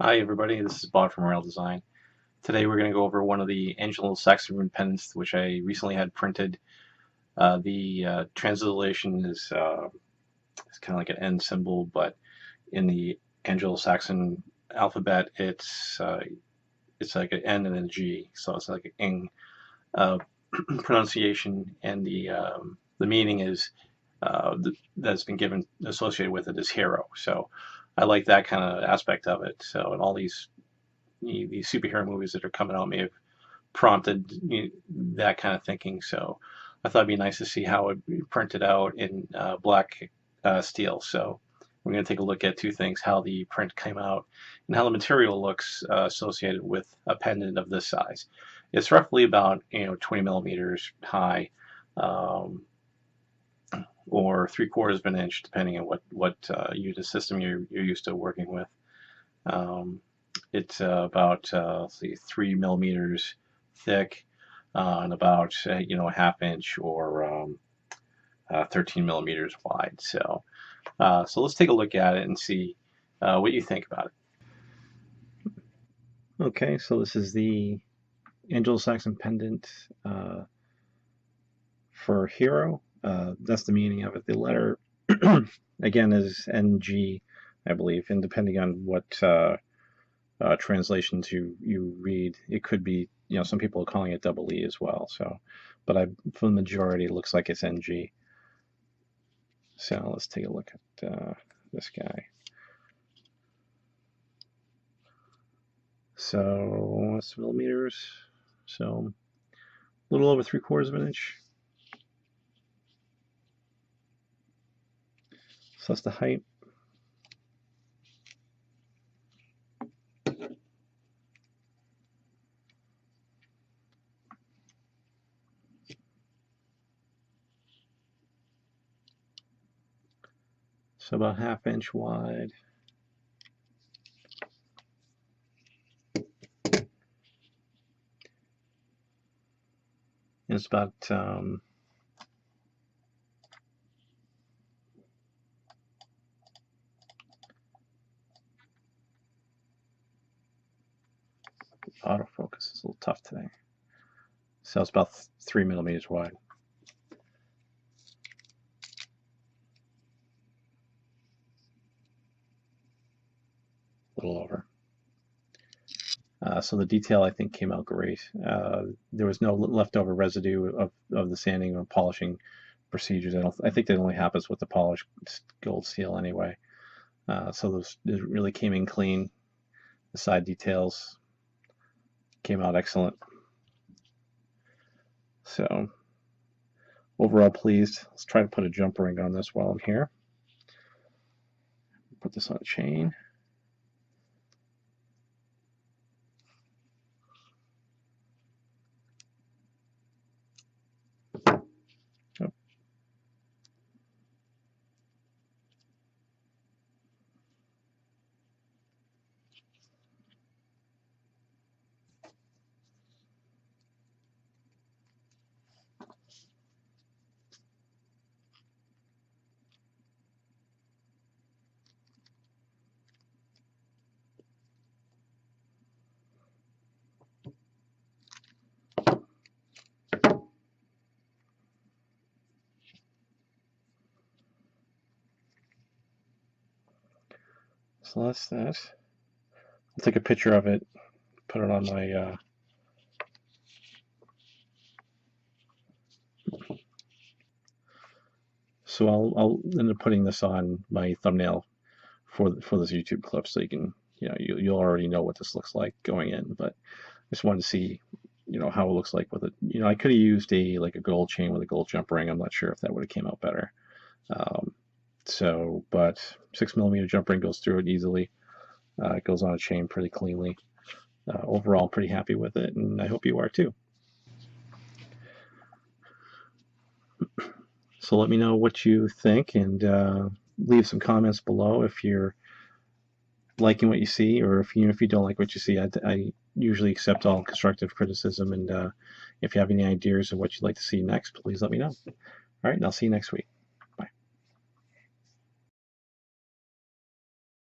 Hi everybody, this is Bob from Rail Design. Today we're going to go over one of the Anglo-Saxon rune pendants which I recently had printed. The transliteration is kind of like an N symbol, but in the Anglo-Saxon alphabet it's like an N and a G, so it's like an ing pronunciation, and the meaning is that's been given associated with it is hero. So I like that kind of aspect of it. So in all these superhero movies that are coming out may have prompted that kind of thinking. So I thought it'd be nice to see how it printed out in black steel. So we're going to take a look at two things: how the print came out and how the material looks associated with a pendant of this size. It's roughly about 20 millimeters high, or 3/4 of an inch, depending on what unit system you're used to working with. It's about let's see, 3 millimeters thick, and about a half inch, or 13 millimeters wide. So let's take a look at it and see what you think about it. Okay, so this is the Anglo-Saxon pendant for hero. That's the meaning of it. The letter again is NG, I believe, and depending on what translations you read, it could be, some people are calling it double E as well. So, but for the majority, it looks like it's NG. So let's take a look at this guy. So that's millimeters. So a little over 3/4 of an inch. So that's the height. So about ½ inch wide. And it's about autofocus is a little tough today. So it's about 3 millimeters wide. A little over. So the detail, I think, came out great. There was no leftover residue of the sanding or polishing procedures. I think that only happens with the polished gold steel anyway. So it really came in clean. The side details came out excellent. So overall pleased. Let's try to put a jump ring on this while I'm here. Put this on a chain. So that's that. I'll take a picture of it, put it on my so I'll end up putting this on my thumbnail for this YouTube clip, so you can you'll already know what this looks like going in. But I just wanted to see how it looks like with it. I could have used a gold chain with a gold jump ring. I'm not sure if that would have came out better. But 6 millimeter jump ring goes through it easily. It goes on a chain pretty cleanly. Overall, I'm pretty happy with it, and I hope you are too. So let me know what you think, and leave some comments below if you're liking what you see, or if you don't like what you see. I usually accept all constructive criticism, and if you have any ideas of what you'd like to see next, please let me know. All right, and I'll see you next week.